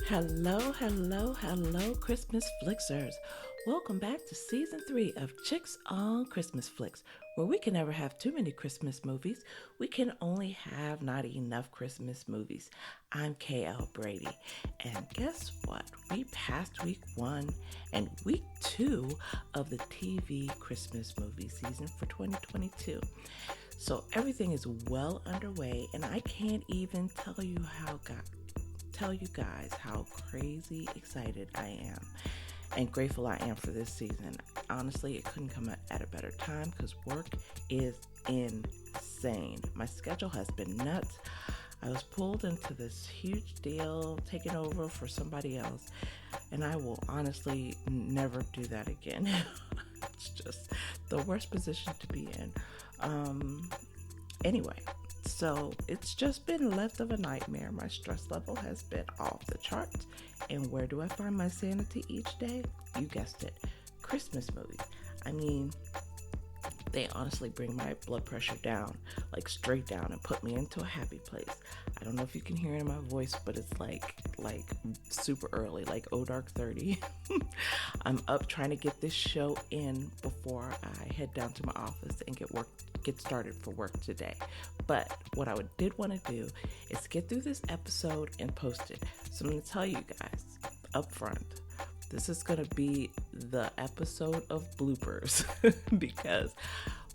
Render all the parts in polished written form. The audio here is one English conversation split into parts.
Hello, hello, hello, Christmas Flixers. Welcome back to season 3 of Chicks on Christmas Flicks, where we can never have too many Christmas movies. We can only have not enough Christmas movies. I'm KL Brady, and guess what? We passed week 1 and week 2 of the TV Christmas movie season for 2022. So everything is well underway, and I can't even tell you guys how crazy excited I am and grateful I am for this season. Honestly, it couldn't come at a better time because work is insane. My schedule has been nuts. I was pulled into this huge deal, taking over for somebody else, and I will honestly never do that again. It's just the worst position to be in. Anyway, so it's just been less of a nightmare. My stress level has been off the charts. And where do I find my sanity each day? You guessed it, Christmas movies. I mean, they honestly bring my blood pressure down, like straight down, and put me into a happy place. I don't know if you can hear it in my voice, but it's like super early, like dark 30. I'm up trying to get this show in before I head down to my office and get started for work today. But what I did want to do is get through this episode and post it. So I'm going to tell you guys up front, this is going to be the episode of bloopers because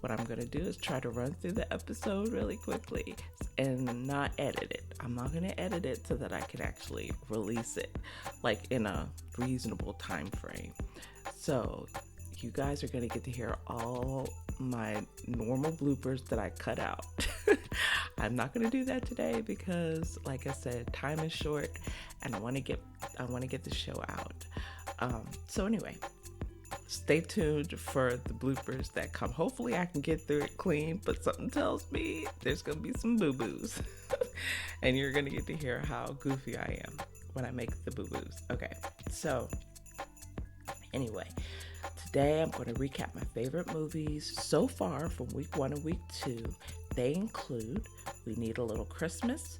what I'm going to do is try to run through the episode really quickly and not edit it. I'm not going to edit it so that I can actually release it like in a reasonable time frame. So you guys are going to get to hear all my normal bloopers that I cut out. I'm not going to do that today because, like I said, time is short and I want to get the show out. So anyway, stay tuned for the bloopers that come. Hopefully I can get through it clean, but something tells me there's going to be some boo-boos. And you're going to get to hear how goofy I am when I make the boo-boos. Okay, so anyway, today I'm going to recap my favorite movies so far from week 1 and week 2. They include We Need a Little Christmas,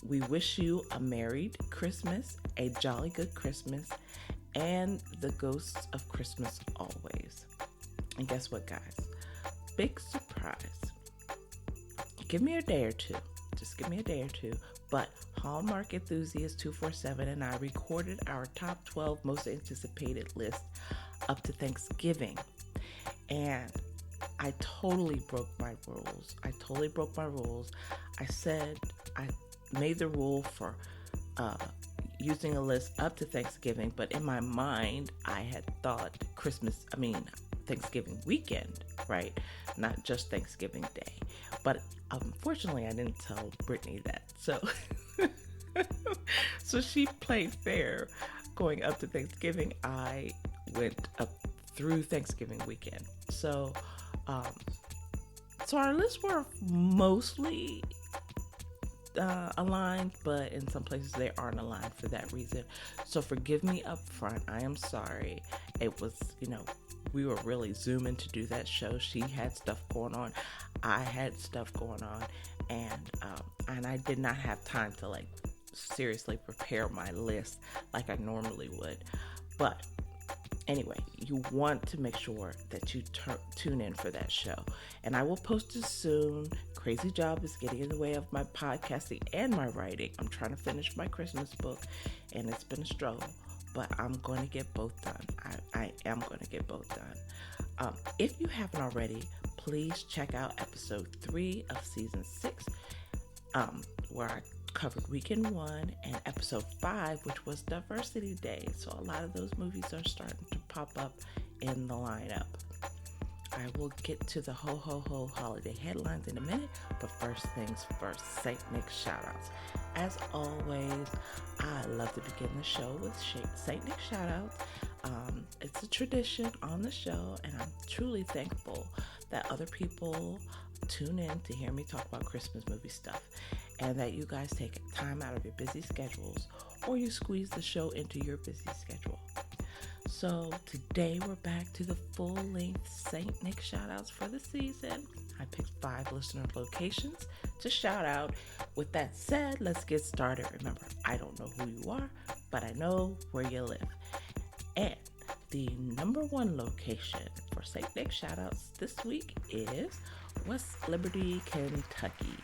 We Wish You a Merry Christmas, A Jolly Good Christmas, and The Ghosts of Christmas Always. And guess what, guys? Big surprise. Give me a day or two. Just give me a day or two. But Hallmark Enthusiast 247 and I recorded our top 12 most anticipated list up to Thanksgiving. And I totally broke my rules. I said I made the rule for using a list up to Thanksgiving, but in my mind, I had thought Thanksgiving weekend, right? Not just Thanksgiving Day. But unfortunately, I didn't tell Brittany that. So she played fair. Going up to Thanksgiving, I went up through Thanksgiving weekend. So our lists were mostly aligned, but in some places they aren't aligned for that reason. So forgive me up front. I am sorry. It was, we were really zooming to do that show. She had stuff going on. I had stuff going on, and I did not have time to seriously prepare my list like I normally would. But anyway, you want to make sure that you tune in for that show. And I will post it soon. Crazy job is getting in the way of my podcasting and my writing. I'm trying to finish my Christmas book, and it's been a struggle. But I'm going to get both done. I am going to get both done. If you haven't already, please check out episode 3 of season 6, where I covered weekend 1, and episode 5, which was Diversity Day. So a lot of those movies are starting to pop up in the lineup. I will get to the ho ho ho holiday headlines in a minute, but first things first, Saint Nick shoutouts. As always, I love to begin the show with Saint Nick shoutouts. It's a tradition on the show, and I'm truly thankful that other people tune in to hear me talk about Christmas movie stuff, and that you guys take time out of your busy schedules, or you squeeze the show into your busy schedule. So today we're back to the full-length St. Nick shoutouts for the season. I picked 5 listener locations to shout out. With that said, let's get started. Remember, I don't know who you are, but I know where you live. And the number 1 location for St. Nick shoutouts this week is West Liberty, Kentucky.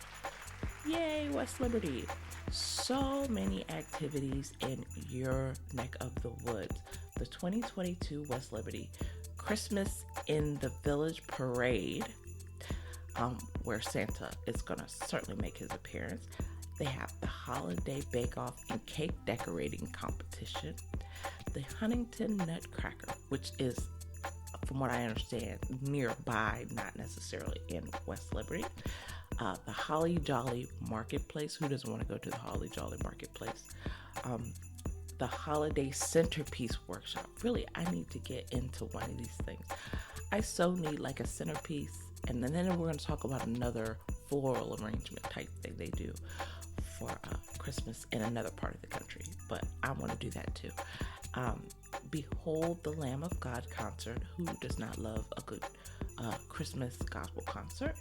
Yay, West Liberty. So many activities in your neck of the woods. The 2022 West Liberty Christmas in the Village Parade, where Santa is going to certainly make his appearance. They have the Holiday Bake-Off and Cake Decorating Competition. The Huntington Nutcracker, which is, from what I understand, nearby, not necessarily in West Liberty. The Holly Jolly Marketplace. Who doesn't want to go to the Holly Jolly Marketplace? The Holiday Centerpiece Workshop. Really, I need to get into one of these things. I so need like a centerpiece. And then we're going to talk about another floral arrangement type thing they do for Christmas in another part of the country. But I want to do that too. Behold the Lamb of God concert. Who does not love a good Christmas gospel concert?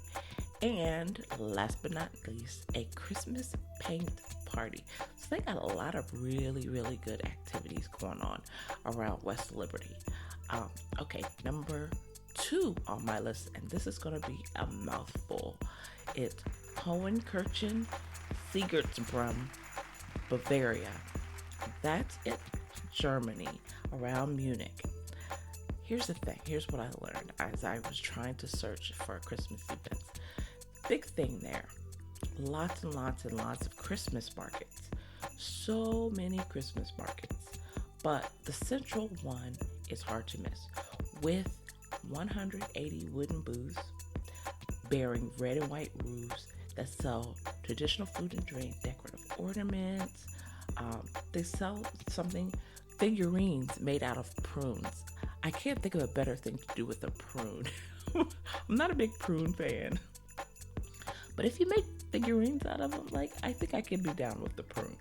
And last but not least, a Christmas paint party. So they got a lot of really, really good activities going on around West Liberty. Okay, number 2 on my list, and this is going to be a mouthful. It's Hohenkirchen, Siegertsbrumm, Bavaria. That's it, Germany, around Munich. Here's the thing. Here's what I learned as I was trying to search for Christmas events. Big thing there. Lots and lots and lots of Christmas markets. So many Christmas markets. But the central one is hard to miss, with 180 wooden booths bearing red and white roofs that sell traditional food and drink, decorative ornaments. They sell figurines made out of prunes. I can't think of a better thing to do with a prune. I'm not a big prune fan. But if you make figurines out of them, I think I can be down with the prune.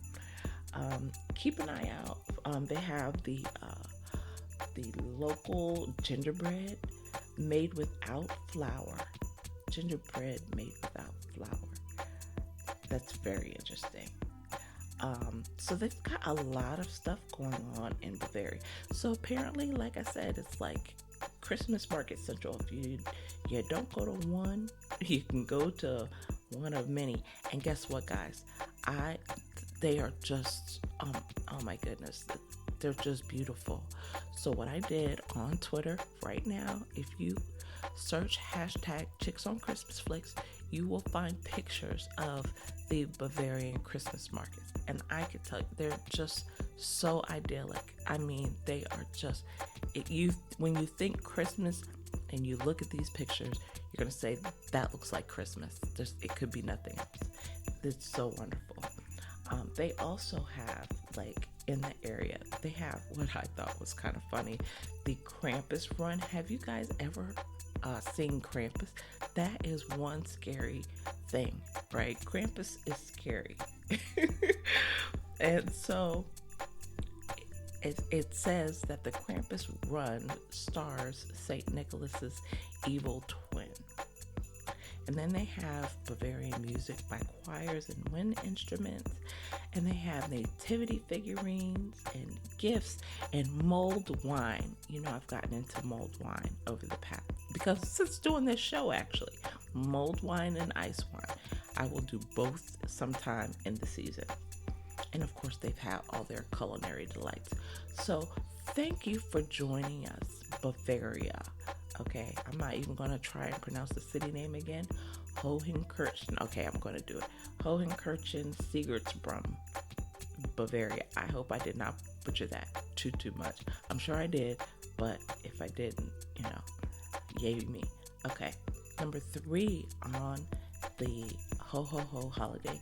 Keep an eye out. They have the local gingerbread made without flour. Gingerbread made without flour. That's very interesting. So they've got a lot of stuff going on in Bavaria. So apparently, like I said, it's like Christmas Market Central. If you don't go to one, you can go to one of many. And guess what, guys? They are just, oh my goodness, they're just beautiful. So what I did on Twitter right now, if you search hashtag Chicks on Christmas Flicks, you will find pictures of the Bavarian Christmas markets. And I could tell you, they're just so idyllic. I mean, they are just, when you think Christmas and you look at these pictures, you're going to say, that looks like Christmas. It could be nothing else. It's so wonderful. They also have, in the area, they have what I thought was kind of funny, the Krampus run. Have you guys ever seen Krampus? That is one scary thing, right? Krampus is scary. And so it says that the Krampus run stars St. Nicholas's evil twin. And then they have Bavarian music by choirs and wind instruments. And they have nativity figurines and gifts and mulled wine. You know, I've gotten into mulled wine over the past, because since doing this show, actually, mulled wine and ice wine. I will do both sometime in the season. And of course, they've had all their culinary delights. So thank you for joining us, Bavaria. Okay, I'm not even going to try and pronounce the city name again. Hohenkirchen. Okay, I'm going to do it. Hohenkirchen, Siegertsbrumm, Bavaria. I hope I did not butcher that too much. I'm sure I did, but if I didn't, yay me. Okay, number 3 on the Ho Ho Ho holiday.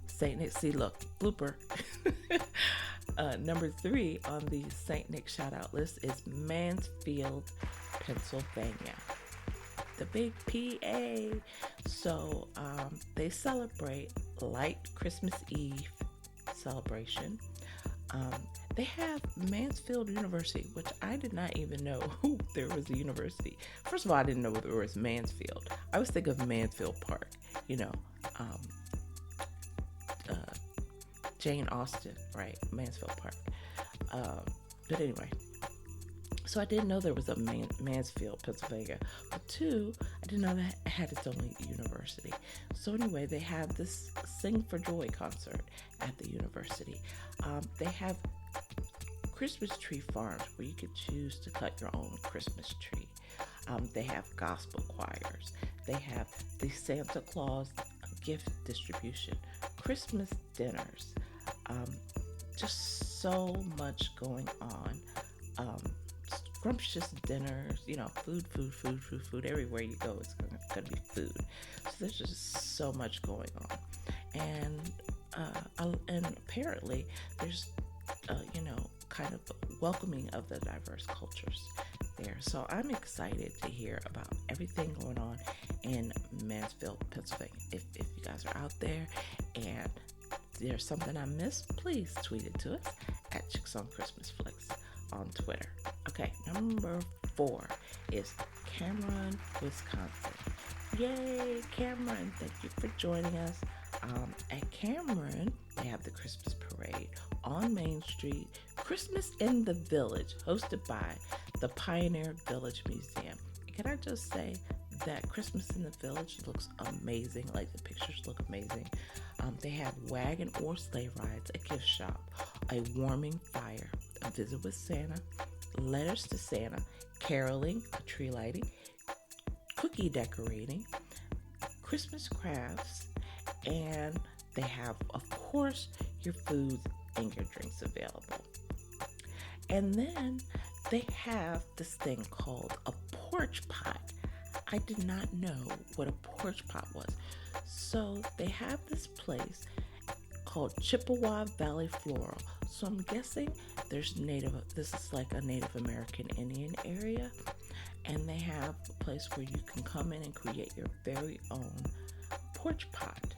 St. Nick. See, look, blooper. Number 3 on the St. Nick shout out list is Mansfield, Pennsylvania. The big PA. So they celebrate light Christmas Eve celebration. They have Mansfield University, which I did not even know there was a university. First of all, I didn't know there was Mansfield. I always think of Mansfield Park, you know, um, uh, Jane Austen, right? Mansfield Park. But anyway, so I didn't know there was a Mansfield, Pennsylvania. But two, I didn't know that it had its own university. So anyway, they have this Sing for Joy concert at the university. They have Christmas tree farms where you could choose to cut your own Christmas tree. They have gospel choirs. They have the Santa Claus gift distribution, Christmas dinners. Just so much going on. Scrumptious dinners, food. Everywhere you go, it's going to be food. So there's just so much going on. And apparently there's, kind of welcoming of the diverse cultures there. So I'm excited to hear about everything going on in Mansfield, Pennsylvania. If you guys are out there and there's something I missed, please tweet it to us at Chicks on Christmas Flicks on Twitter. Okay, number 4 is Cameron, Wisconsin. Yay, Cameron, thank you for joining us. At Cameron, they have the Christmas parade on Main Street, Christmas in the Village, hosted by the Pioneer Village Museum. Can I just say that Christmas in the Village looks amazing, like the pictures look amazing. They have wagon or sleigh rides, a gift shop, a warming fire, a visit with Santa, letters to Santa, caroling, tree lighting, cookie decorating, Christmas crafts, and they have, of course, your foods and your drinks available. And then they have this thing called a porch pot. I did not know what a porch pot was. So they have this place called Chippewa Valley Floral. So I'm guessing this is like a Native American Indian area. And they have a place where you can come in and create your very own porch pot,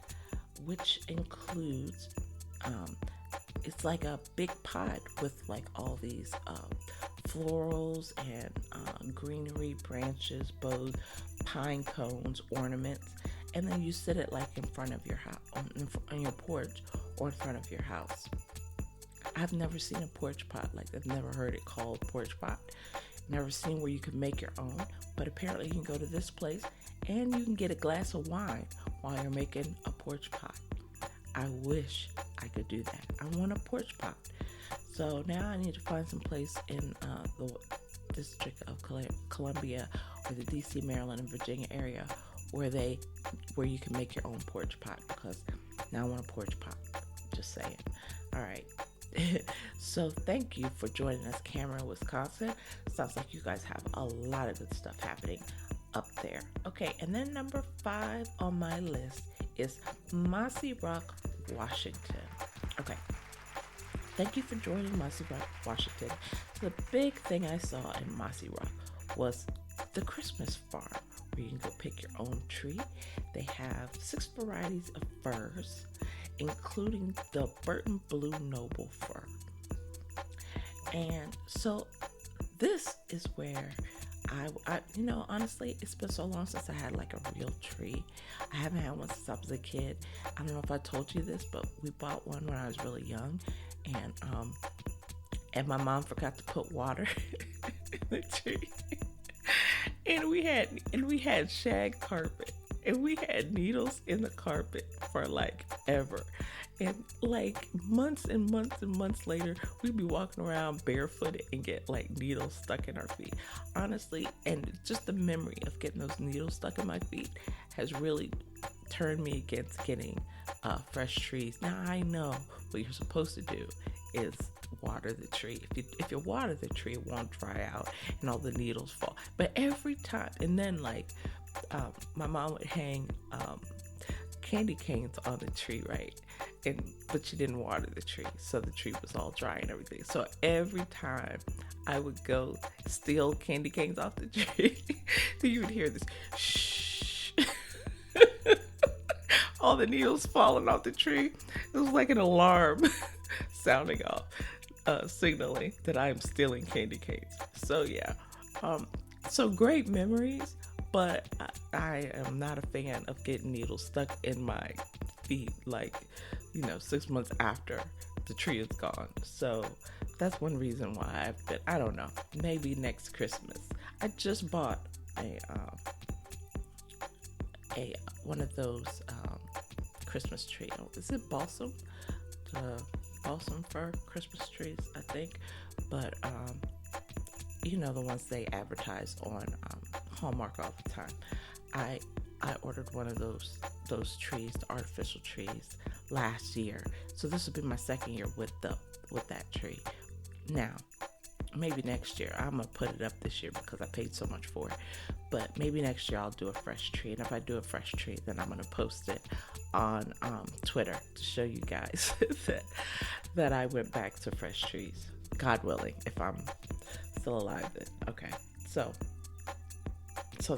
which includes, it's like a big pot with like all these florals and greenery, branches, bows, pine cones, ornaments, and then you sit it like in front of your house, on your porch or in front of your house. I've never seen a porch pot, like I've never heard it called porch pot. Never seen where you can make your own, but apparently you can go to this place and you can get a glass of wine while you're making a porch pot. I wish I could do that. I want a porch pot. So now I need to find some place in the District of Columbia or the DC, Maryland, and Virginia area where you can make your own porch pot, because now I want a porch pot. Just saying. All right. So thank you for joining us, Cameron, Wisconsin. Sounds like you guys have a lot of good stuff happening up there. Okay, and then number 5 on my list is Mossy Rock, Washington. Okay, thank you for joining Mossy Rock, Washington. The big thing I saw in Mossy Rock was the Christmas farm, where you can go pick your own tree. They have 6 varieties of firs, including the Burton Blue Noble fir. And so this is where I honestly, it's been so long since I had like a real tree. I haven't had one since I was a kid. I don't know if I told you this, but we bought one when I was really young, and my mom forgot to put water in the tree. And we had shag carpet, and we had needles in the carpet for like ever. And like months and months and months later, we'd be walking around barefooted and get like needles stuck in our feet. Honestly, and just the memory of getting those needles stuck in my feet has really turned me against getting fresh trees. Now I know what you're supposed to do is water the tree. If you water the tree, it won't dry out and all the needles fall. But every time, and then like my mom would hang candy canes on the tree, right? But she didn't water the tree, so the tree was all dry and everything. So every time I would go steal candy canes off the tree, you would hear this shh. All the needles falling off the tree. It was like an alarm sounding off. signaling that I am stealing candy canes. So yeah, um, so great memories, but I am not a fan of getting needles stuck in my feet like, 6 months after the tree is gone. So that's one reason why I've been, I don't know, maybe next Christmas. I just bought a one of those Christmas tree. Is it balsam? The balsam fir Christmas trees, I think. But the ones they advertise on Hallmark all the time. I ordered one of those trees, the artificial trees, last year. So this will be my second year with that tree. Now, maybe next year I'm gonna put it up this year because I paid so much for it. But maybe next year I'll do a fresh tree, and if I do a fresh tree, then I'm gonna post it on Twitter to show you guys that I went back to fresh trees. God willing, if I'm still alive then. Okay, so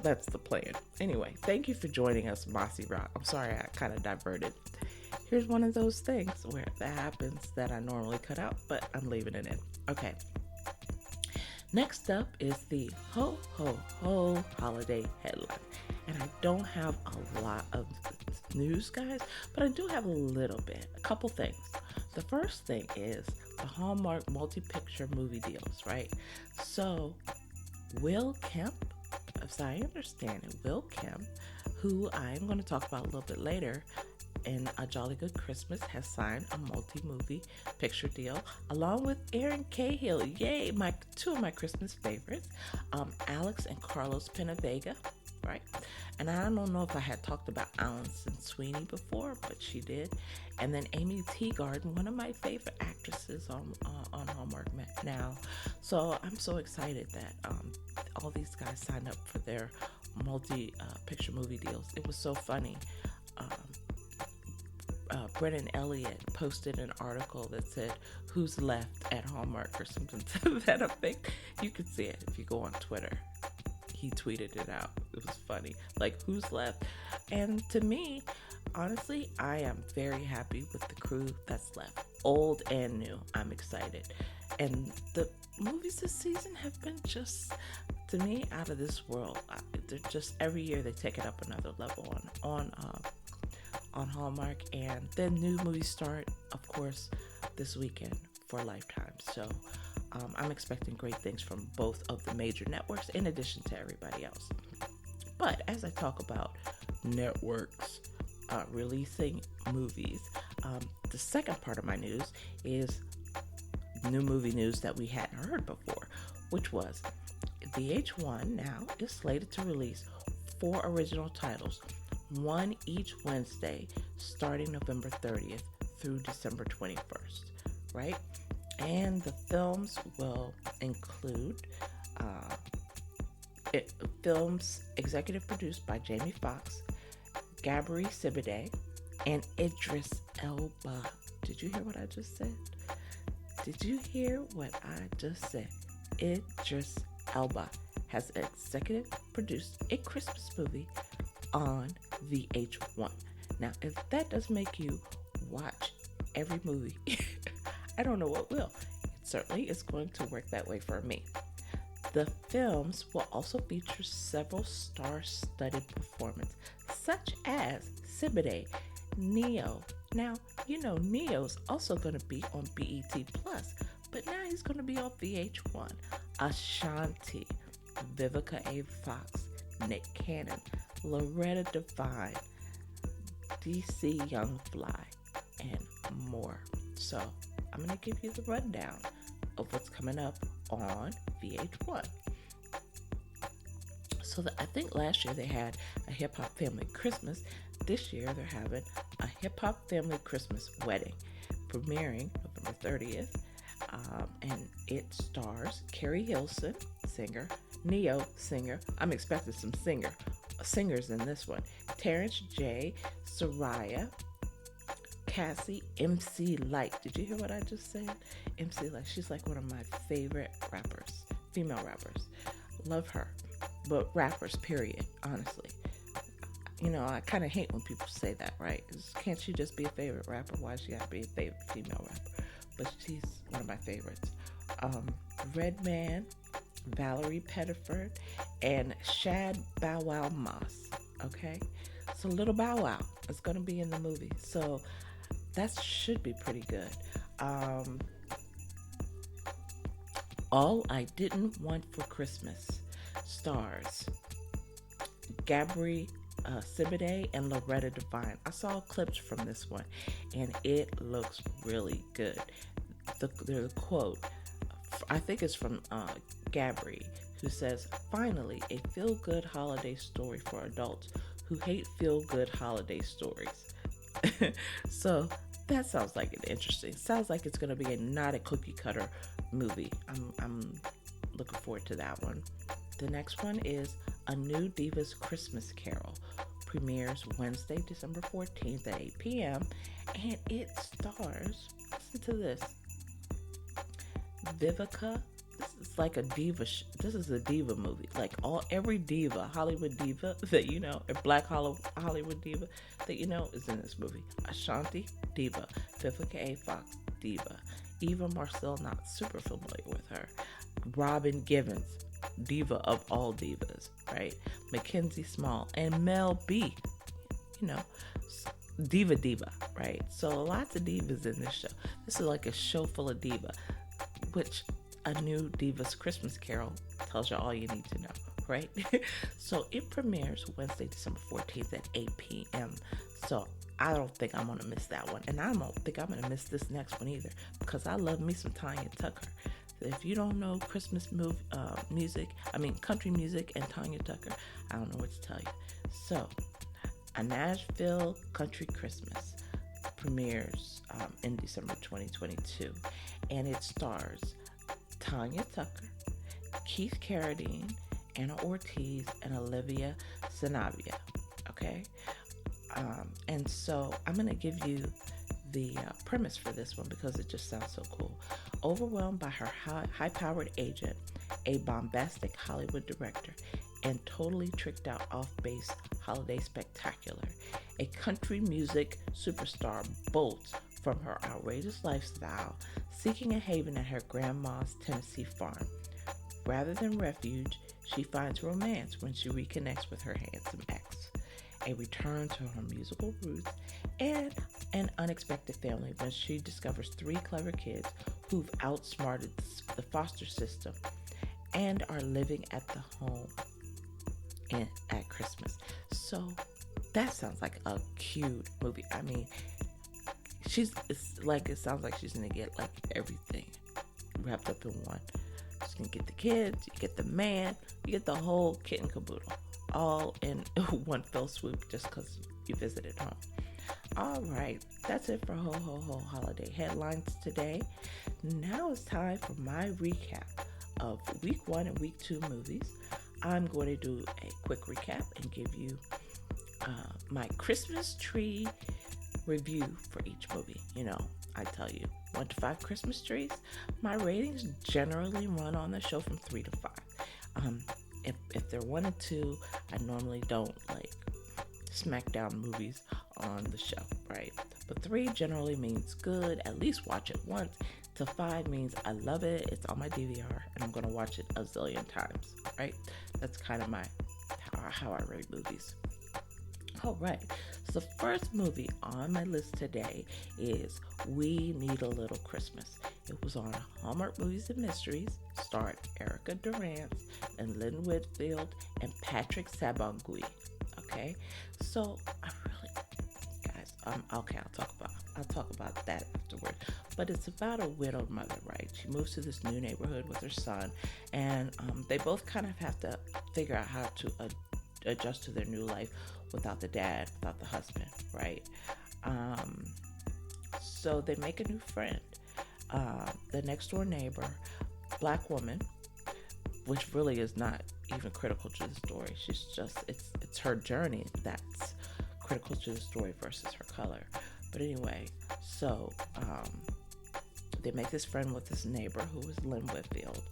that's the plan. Anyway, thank you for joining us, Mossy Rock. I'm sorry I kind of diverted. Here's one of those things where that happens that I normally cut out, but I'm leaving it in. Okay. Next up is the Ho Ho Ho holiday headline. And I don't have a lot of news, guys, but I do have a little bit. A couple things. The first thing is the Hallmark multi-picture movie deals, right? So Will Kemp, as I understand it, Will Kemp, who I'm going to talk about a little bit later in A Jolly Good Christmas, has signed a multi-movie picture deal along with Erin Cahill. Yay, two of my Christmas favorites, Alex and Carlos Penavega, right? And I don't know if I had talked about Alison Sweeney before, but she did. And then Amy Teagarden, one of my favorite actresses on Hallmark now. So I'm so excited that all these guys signed up for their multi-picture movie deals. It was so funny. Brennan Elliott posted an article that said who's left at Hallmark or something to that effect. You can see it if you go on Twitter. He tweeted it out. It was funny. Like, who's left? And to me, honestly, I am very happy with the crew that's left. Old and new. I'm excited. And the movies this season have been just, to me, out of this world. They're just, every year they take it up another level on Hallmark, and then new movies start, of course, this weekend for Lifetime. So I'm expecting great things from both of the major networks in addition to everybody else. But as I talk about networks releasing movies, the second part of my news is new movie news that we hadn't heard before, which was VH1 now is slated to release 4 original titles, one each Wednesday, starting November 30th through December 21st, right? And the films will include films executive produced by Jamie Foxx, Gabri Sibide, and Idris Elba. Did you hear what I just said? Did you hear what I just said? Idris Elba has executive produced a Christmas movie on VH1. Now, if that does make you watch every movie, I don't know what will. It certainly is going to work that way for me. The films will also feature several star-studded performances, such as Sibide, Neo. Now, Neo's also going to be on BET+, but now he's going to be on VH1. Ashanti, Vivica A. Fox, Nick Cannon, Loretta Devine, DC Young Fly, and more. So I'm going to give you the rundown of what's coming up on VH1. So I think last year they had a Hip Hop Family Christmas. This year they're having a Hip Hop Family Christmas Wedding, premiering November 30th. And it stars Carrie Hilson, singer, Neo, singer. I'm expecting some singers in this one. Terrence J, Soraya, Cassie, MC Light. Did you hear what I just said? MC Light. She's like one of my favorite rappers, female rappers. Love her. But rappers, period, honestly. I kind of hate when people say that, right? Can't she just be a favorite rapper? Why does she have to be a favorite female rapper? But she's one of my favorites. Um, Redman, Valerie Pettiford, and Shad Bow Wow Moss. Okay, so Little Bow Wow is gonna be in the movie, so that should be pretty good. Um, All I Didn't Want for Christmas stars Gabri Sibiday and Loretta Devine. I saw clips from this one, and it looks really good. The quote, I think it's from Gabri, who says, "Finally, a feel-good holiday story for adults who hate feel-good holiday stories." So that sounds like an interesting. Sounds like it's going to be a not a cookie cutter movie. I'm looking forward to that one. The next one is A New Divas Christmas Carol. Premieres Wednesday, December 14th at 8 p.m. And it stars, listen to this, Vivica. This is like a diva. This is a diva movie. Like every diva, Hollywood diva that you know, or Black Hollywood diva that you know is in this movie. Ashanti diva, Vivica A. Fox diva, Eva Marcel, not super familiar with her. Robin Givens, diva of all divas, right? Mackenzie Small and Mel B, you know, diva, right? So lots of divas in this show. This is like a show full of diva, which A New Divas Christmas Carol tells you all you need to know, right? So it premieres Wednesday, December 14th at 8 p.m. So I don't think I'm going to miss that one. And I don't think I'm going to miss this next one either, because I love me some Tanya Tucker. If you don't know Christmas country music and Tanya Tucker, I don't know what to tell you. So, A Nashville Country Christmas premieres in December 2022, and it stars Tanya Tucker, Keith Carradine, Anna Ortiz, and Olivia Zanavia. Okay, and so I'm going to give you the premise for this one because it just sounds so cool. Overwhelmed by her high-powered agent, a bombastic Hollywood director, and totally tricked out off-base holiday spectacular, a country music superstar bolts from her outrageous lifestyle, seeking a haven at her grandma's Tennessee farm. Rather than refuge, she finds romance when she reconnects with her handsome ex, a return to her musical roots, and an unexpected family when she discovers three clever kids who've outsmarted the foster system and are living at the home at Christmas. So that sounds like a cute movie. I mean, it sounds like she's gonna get like everything wrapped up in one. She's gonna get the kids, you get the man, you get the whole kit and caboodle, all in one fell swoop just because you visited home. All right, that's it for Ho Ho Ho Holiday Headlines today. Now it's time for my recap of week 1 and week 2 movies. I'm going to do a quick recap and give you my Christmas tree review for each movie. You know, I tell you, 1 to 5 Christmas trees. My ratings generally run on the show from 3 to 5. If they're 1 and 2, I normally don't like smack down movies on the show, right? But 3 generally means good, at least watch it once. To 5 means I love it, it's on my DVR, and I'm gonna watch it a zillion times, right? That's kind of how I rate movies. All right, so the first movie on my list today is We Need a Little Christmas. It was on Hallmark Movies and Mysteries, starred Erica Durance and Lynn Whitfield and Patrick Sabongui. Okay, so guys, I'll talk about that afterward. But it's about a widowed mother, right? She moves to this new neighborhood with her son, and they both kind of have to figure out how to adjust to their new life without the dad, without the husband, right? So they make a new friend. The next door neighbor, black woman, which really is not even critical to the story. She's just, it's her journey that's critical to the story versus her color. But anyway, so they make this friend with this neighbor who is Lynn Whitfield.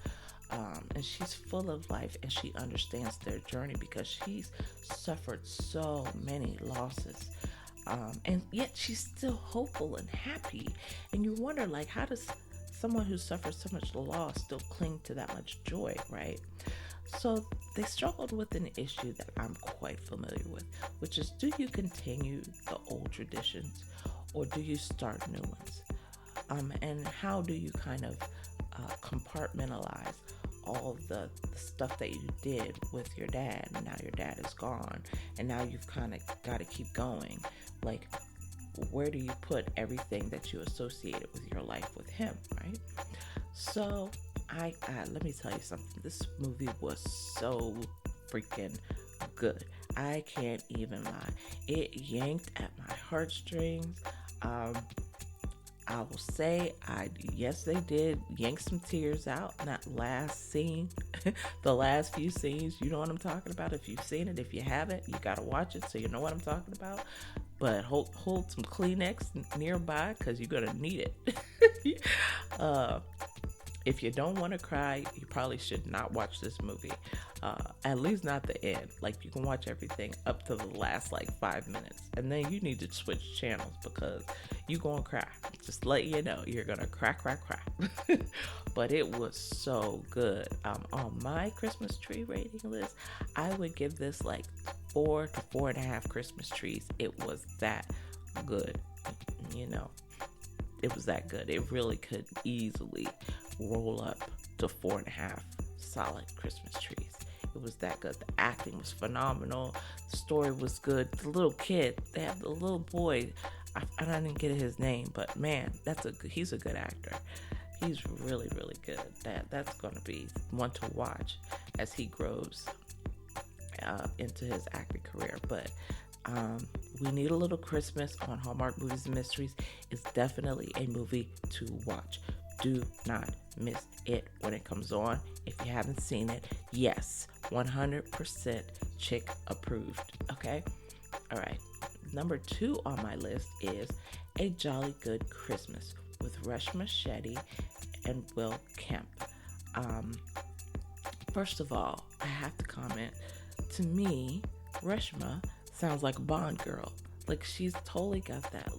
And she's full of life, and she understands their journey because she's suffered so many losses. And yet she's still hopeful and happy. And you wonder, like, how does someone who suffers so much loss still cling to that much joy, right? So they struggled with an issue that I'm quite familiar with, which is, do you continue the old traditions or do you start new ones? And how do you kind of compartmentalize all the stuff that you did with your dad, and now your dad is gone, and now you've kind of got to keep going? Like, where do you put everything that you associated with your life with him, right? So I let me tell you something. This movie was so freaking good. I can't even lie. It yanked at my heartstrings. I will say, yes, they did yank some tears out in that last scene. The last few scenes, you know what I'm talking about. If you've seen it, if you haven't, you gotta watch it so you know what I'm talking about. But hold some Kleenex nearby, because you're gonna need it. If you don't want to cry, you probably should not watch this movie. At least not the end. Like, you can watch everything up to the last 5 minutes, and then you need to switch channels because you're gonna cry. Just let you know, you're gonna cry. But it was so good. On my Christmas tree rating list, I would give this 4 to 4.5 Christmas trees. It was that good. It was that good. It really could easily roll up to 4.5 solid Christmas trees. It was that good. The acting was phenomenal. The story was good. The little kid, they have the little boy. I didn't get his name, but man, he's a good actor. He's really, really good. That's going to be one to watch as he grows into his acting career. But We Need a Little Christmas on Hallmark Movies and Mysteries is definitely a movie to watch. Do not miss it when it comes on. If you haven't seen it, yes, 100% chick approved. Okay? All right. Number 2 on my list is A Jolly Good Christmas with Reshma Shetty and Will Kemp. First of all, I have to comment. To me, Reshma sounds like a Bond girl. She's totally got that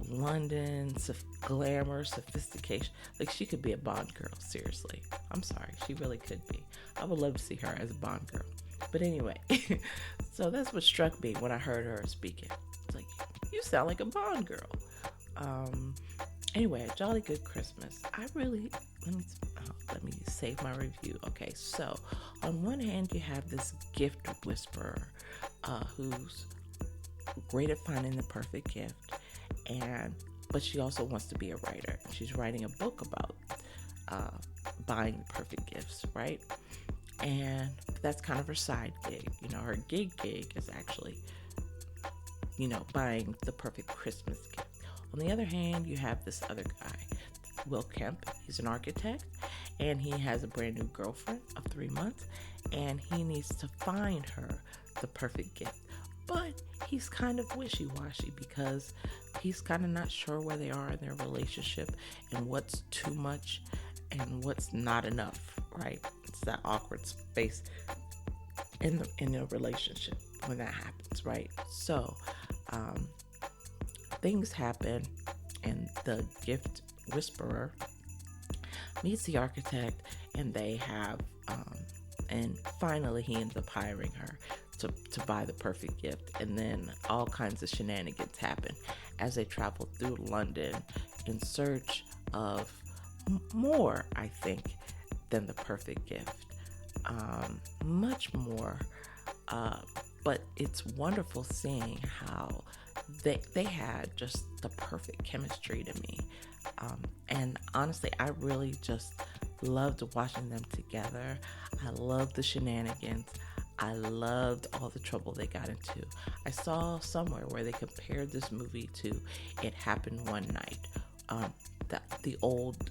London glamour, sophistication. She could be a Bond girl, seriously. I'm sorry, she really could be. I would love to see her as a Bond girl. But anyway, so that's what struck me when I heard her speaking. It's you sound like a Bond girl. Anyway, A Jolly Good Christmas. Let me save my review. Okay, so on one hand, you have this gift whisperer who's great at finding the perfect gift, but she also wants to be a writer. She's writing a book about buying perfect gifts, right? And that's kind of her side gig. Her gig is actually, buying the perfect Christmas gift. On the other hand, you have this other guy, Will Kemp. He's an architect, and he has a brand new girlfriend of 3 months, and he needs to find her the perfect gift. But he's kind of wishy-washy because he's kind of not sure where they are in their relationship and what's too much and what's not enough, right? It's that awkward space in the relationship when that happens, right? So things happen, and the gift whisperer meets the architect, and they have and finally he ends up hiring her to buy the perfect gift. And then all kinds of shenanigans happen as they travel through London in search of more, I think, than the perfect gift. Much more. But it's wonderful seeing how they had just the perfect chemistry to me. And honestly, I really just loved watching them together. I loved the shenanigans. I loved all the trouble they got into. I saw somewhere where they compared this movie to It Happened One Night, the old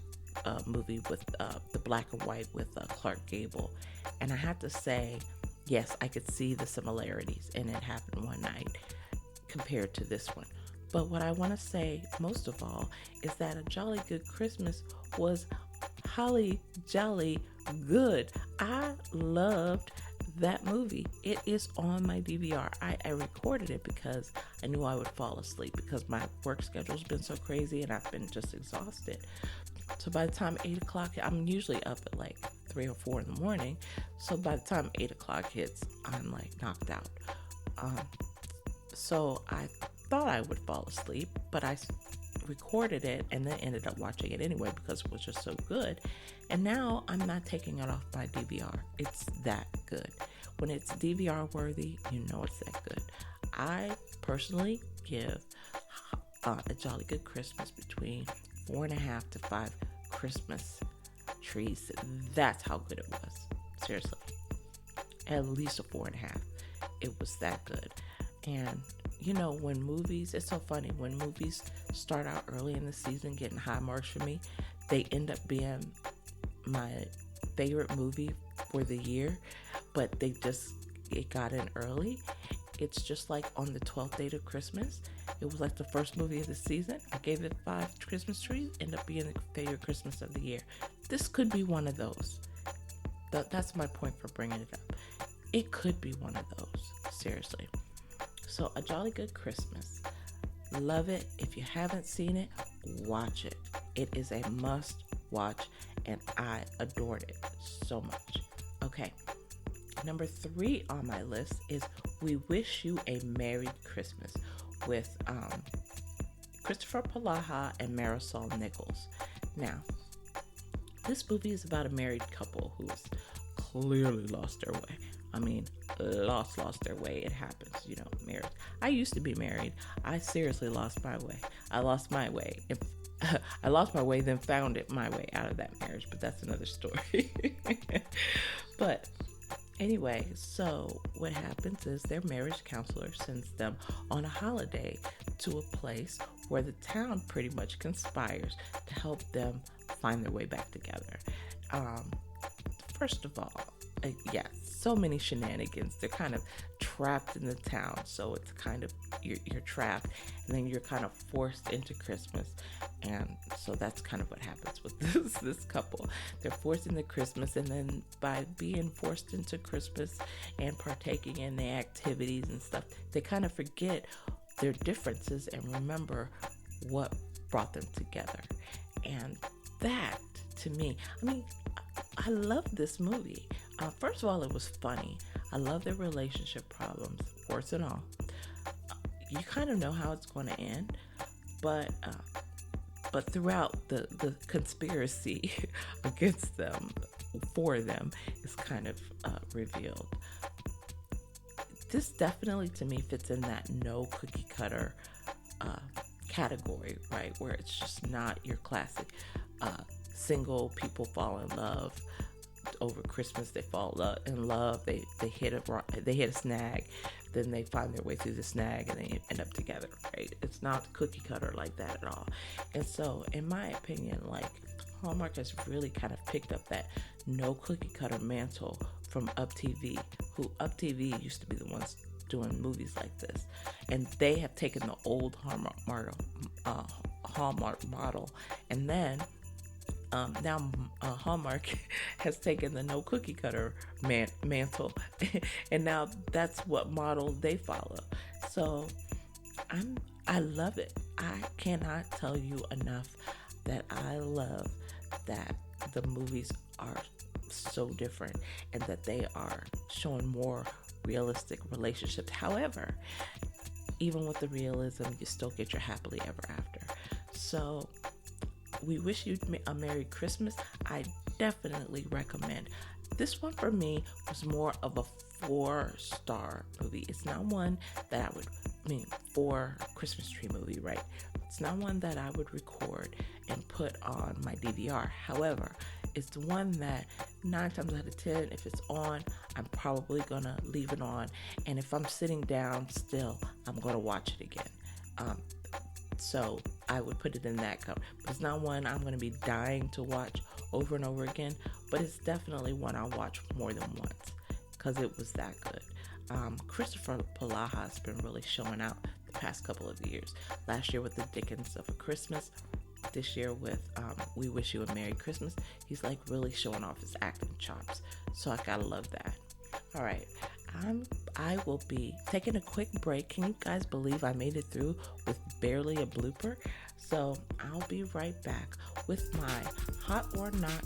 movie with the black and white with Clark Gable. And I have to say, yes, I could see the similarities in It Happened One Night compared to this one. But what I want to say most of all is that A Jolly Good Christmas was holly jolly good. I loved that movie. It is on my DVR. I recorded it because I knew I would fall asleep because my work schedule's been so crazy and I've been just exhausted. So by the time 8 o'clock, I'm usually up at like 3 or 4 in the morning. So by the time 8 o'clock hits, I'm like knocked out. Um, so I thought I would fall asleep, but I recorded it and then ended up watching it anyway because it was just so good. And now I'm not taking it off my DVR. It's that good. When it's DVR worthy, you know it's that good. I personally give A Jolly Good Christmas between 4.5 to 5 Christmas trees. That's how good it was. Seriously. At least a 4.5. It was that good. And when movies, it's so funny, when movies start out early in the season getting high marks for me, they end up being my favorite movie for the year, but it got in early. It's just like on the 12th day of Christmas. It was like the first movie of the season. I gave it 5 Christmas trees, ended up being the favorite Christmas of the year. This could be one of those. That's my point for bringing it up. It could be one of those. Seriously. So A Jolly Good Christmas. Love it. If you haven't seen it, watch it. It is a must watch, and I adored it so much. Okay. Number 3 on my list is We Wish You a Merry Christmas with Christopher Polaha and Marisol Nichols. Now, this movie is about a married couple who's clearly lost their way. I mean, lost their way. It happens, marriage. I used to be married. I seriously lost my way. I lost my way. I lost my way, then found my way out of that marriage, but that's another story. But anyway, so what happens is their marriage counselor sends them on a holiday to a place where the town pretty much conspires to help them find their way back together. First of all, so many shenanigans. They're kind of trapped in the town, so it's kind of you're trapped, and then you're kind of forced into Christmas, and so that's kind of what happens with this couple. They're forced into Christmas, and then by being forced into Christmas and partaking in the activities and stuff, they kind of forget their differences and remember what brought them together. And that, to me, I love this movie. First of all, it was funny. I love their relationship problems, warts and all. You kind of know how it's going to end, but throughout the conspiracy against them, for them, is kind of revealed. This definitely, to me, fits in that no cookie cutter category, right? Where it's just not your classic single people fall in love. Over Christmas, they fall in love. They hit a snag, then they find their way through the snag, and they end up together. Right? It's not cookie cutter like that at all. And so, in my opinion, like Hallmark has really kind of picked up that no cookie cutter mantle from Up TV. Who Up TV used to be the ones doing movies like this, and they have taken the old Hallmark model, and then. Now Hallmark has taken the no cookie cutter mantle, and now that's what model they follow. So I love it. I cannot tell you enough that I love that the movies are so different and that they are showing more realistic relationships. However, even with the realism, you still get your happily ever after. So We Wish You a Merry Christmas. I definitely recommend. This one for me was more of a 4-star movie. It's not one that I would, 4 Christmas tree movie, right? It's not one that I would record and put on my DVR. However, it's the one that 9 times out of 10, if it's on, I'm probably gonna leave it on. And if I'm sitting down still, I'm gonna watch it again. So I would put it in that cup. But it's not one I'm going to be dying to watch over and over again, but it's definitely one I'll watch more than once because it was that good. Christopher Polaha has been really showing out the past couple of years. Last year with The Dickens of a Christmas, this year with We Wish You a Merry Christmas. He's like really showing off his acting chops. So I gotta love that. All right. I will be taking a quick break. Can you guys believe I made it through with barely a blooper? So I'll be right back with my hot or not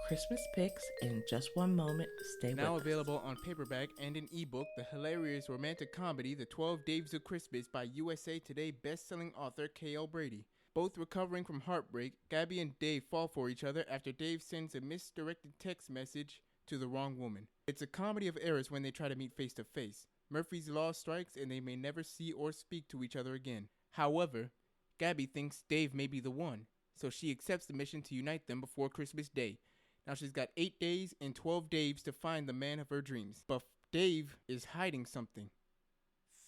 Christmas picks in just one moment. Stay with us. Now available on paperback and an ebook, the hilarious romantic comedy The 12 Days of Christmas by USA Today best-selling author K.L. Brady. Both recovering from heartbreak, Gabby and Dave fall for each other after Dave sends a misdirected text message to the wrong woman. It's a comedy of errors when they try to meet face to face. Murphy's Law strikes and they may never see or speak to each other again. However, Gabby thinks Dave may be the one, so she accepts the mission to unite them before Christmas Day. Now she's got 8 days and 12 days to find the man of her dreams. But Dave is hiding something.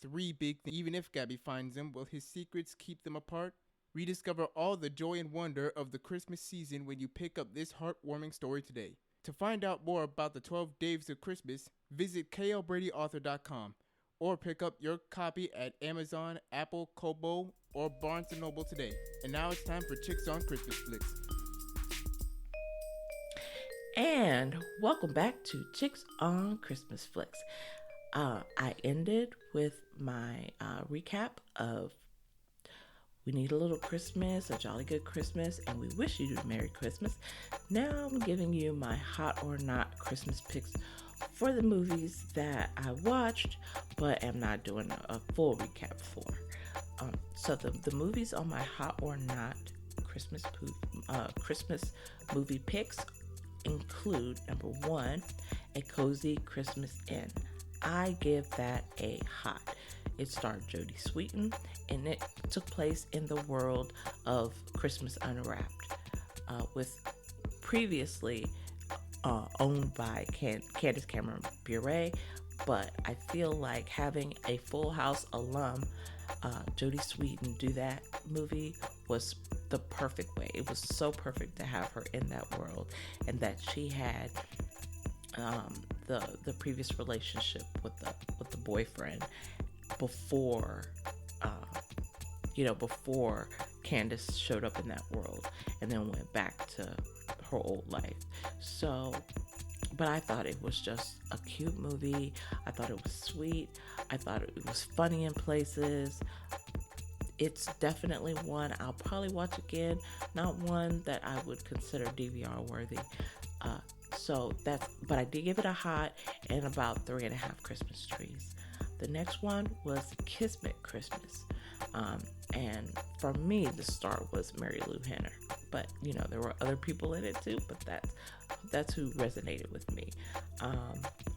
3 big things. Even if Gabby finds him, will his secrets keep them apart? Rediscover all the joy and wonder of the Christmas season when you pick up this heartwarming story today. To find out more about the 12 Days of Christmas, visit klbradyauthor.com or pick up your copy at Amazon, Apple, Kobo, or Barnes & Noble today. And now it's time for Chicks on Christmas Flicks. And welcome back to Chicks on Christmas Flicks. I ended with my recap of We Need a Little Christmas, A Jolly Good Christmas, and We Wish You a Merry Christmas. Now I'm giving you my hot or not Christmas picks for the movies that I watched, but am not doing a full recap for. So the movies on my hot or not Christmas movie picks include, number 1, A Cozy Christmas Inn. I give that a hot. It starred Jodie Sweetin, and it took place in the world of Christmas Unwrapped, with previously owned by Candace Cameron Bure, but I feel like having a Full House alum, Jodie Sweetin, do that movie was the perfect way. It was so perfect to have her in that world, and that she had the previous relationship with the boyfriend before before Candace showed up in that world, and then went back to her old life. So, but I thought it was just a cute movie. I thought it was sweet. I thought it was funny in places. It's definitely one I'll probably watch again. Not one that I would consider DVR worthy. But I did give it a hot and about 3.5 Christmas trees. The next one was Kismet Christmas. And for me, the star was Mary Lou Henner. But, there were other people in it too, but that's who resonated with me.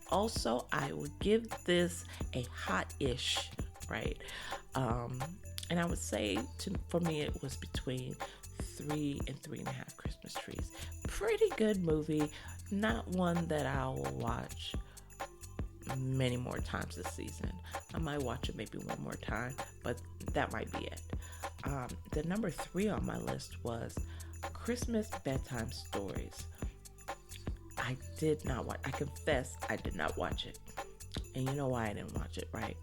Also, I would give this a hot-ish, right? And I would say, for me, it was between 3 and 3.5 Christmas trees. Pretty good movie. Not one that I will watch many more times this season. I might watch it maybe one more time, but that might be it. The number 3 on my list was Christmas Bedtime Stories. I confess I did not watch it. And you know why I didn't watch it, right?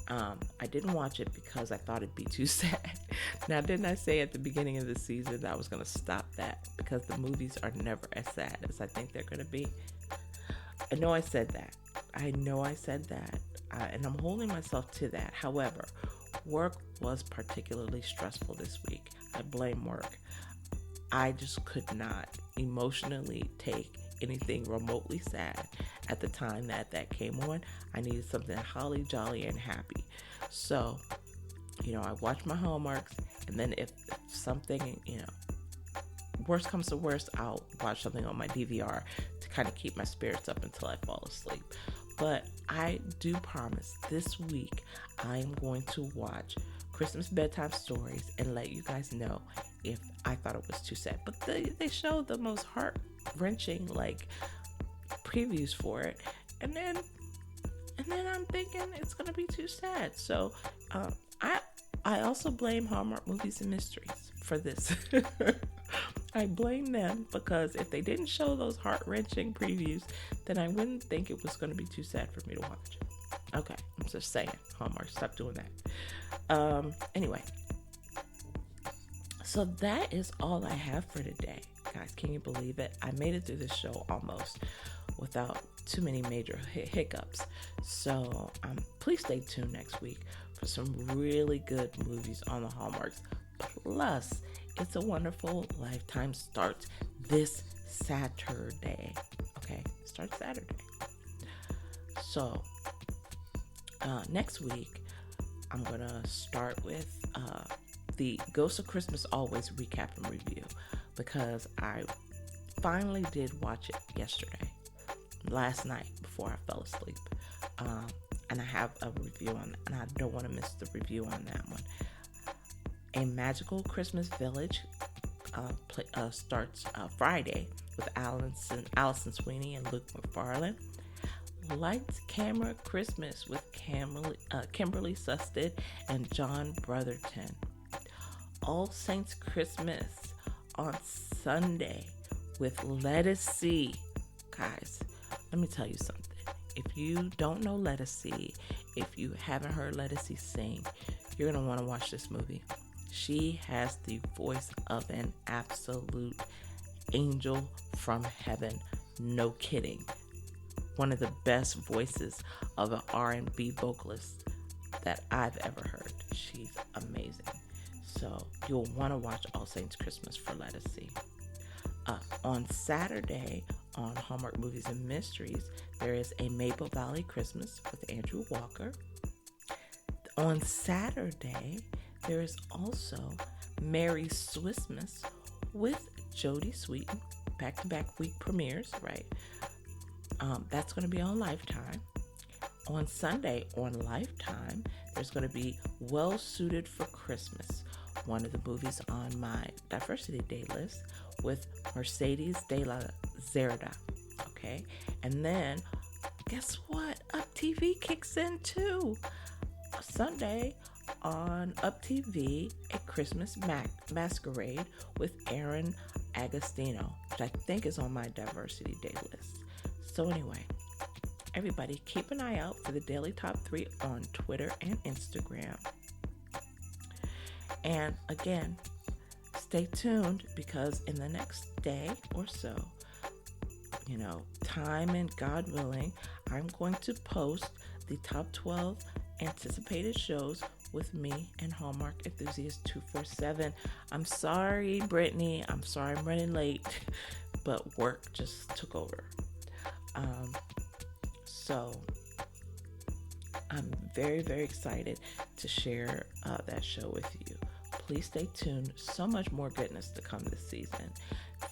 I didn't watch it because I thought it'd be too sad. Now, didn't I say at the beginning of the season that I was going to stop that because the movies are never as sad as I think they're going to be? I know I said that. And I'm holding myself to that. However, work was particularly stressful this week. I blame work. I just could not emotionally take anything remotely sad at the time that came on. I needed something holly jolly and happy. So, I watch my Hallmarks, and then if something, worst comes to worst, I'll watch something on my DVR to kind of keep my spirits up until I fall asleep. But I do promise this week I am going to watch Christmas Bedtime Stories and let you guys know if I thought it was too sad. But they showed the most heart-wrenching previews for it, and then I'm thinking it's gonna be too sad. So I also blame Hallmark Movies and Mysteries for this. I blame them because if they didn't show those heart-wrenching previews, then I wouldn't think it was going to be too sad for me to watch. Okay, I'm just saying, Hallmark, stop doing that. Anyway, so that is all I have for today. Guys, can you believe it? I made it through this show almost without too many major hiccups. So please stay tuned next week for some really good movies on the Hallmarks. Plus, It's a Wonderful Lifetime starts this Saturday. Okay, starts Saturday. So, next week, I'm going to start with the Ghost of Christmas Always recap and review, because I finally did watch it last night before I fell asleep. And I have a review on that, and I don't want to miss the review on that one. A Magical Christmas Village starts Friday with Allison Sweeney and Luke McFarlane. Lights, Camera, Christmas with Kimberly Susted and John Brotherton. All Saints Christmas on Sunday with Let Us See. Guys, let me tell you something. If you don't know Let Us See, if you haven't heard Let Us See sing, you're going to want to watch this movie. She has the voice of an absolute angel from heaven. No kidding. One of the best voices of an R&B vocalist that I've ever heard. She's amazing. So you'll want to watch All Saints Christmas for Let Us See. On Saturday on Hallmark Movies and Mysteries, there is A Maple Valley Christmas with Andrew Walker. On Saturday, there is also Merry Swissmas with Jodie Sweetin. Back-to-back week premieres, right? That's going to be on Lifetime. On Sunday on Lifetime, there's going to be Well Suited for Christmas, one of the movies on my Diversity Day list, with Mercedes de la Zerda. Okay? And then, guess what? Up TV kicks in too. Sunday on Up TV, A Christmas Masquerade with Aaron Agostino, which I think is on my Diversity Day list. So anyway, everybody keep an eye out for the Daily Top 3 on Twitter and Instagram. And again, stay tuned, because in the next day or so, time and God willing, I'm going to post the top 12 anticipated shows with me and Hallmark Enthusiast 247. I'm sorry, Brittany. I'm sorry I'm running late, but work just took over. So I'm very, very excited to share that show with you. Please stay tuned. So much more goodness to come this season.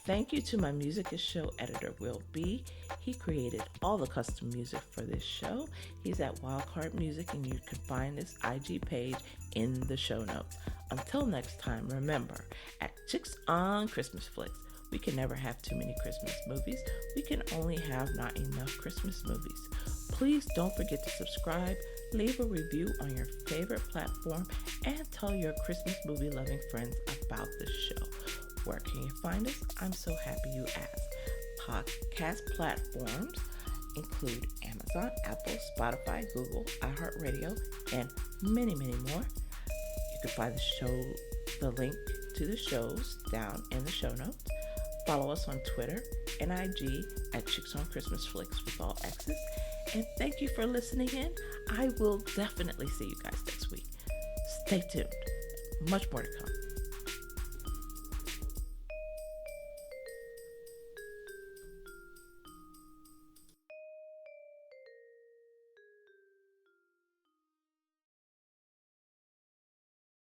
Thank you to my Music is Show editor, Will B. He created all the custom music for this show. He's at Wildcard Music, and you can find his IG page in the show notes. Until next time, remember, at Chicks on Christmas Flicks, we can never have too many Christmas movies. We can only have not enough Christmas movies. Please don't forget to subscribe, leave a review on your favorite platform, and tell your Christmas movie loving friends about the show. Where can you find us? I'm so happy you asked. Podcast platforms include Amazon, Apple, Spotify, Google, iHeartRadio, and many, many more. You can find the link to the shows down in the show notes. Follow us on Twitter and IG at Chicks on Christmas Flicks with all X's. And thank you for listening in. I will definitely see you guys next week. Stay tuned. Much more to come.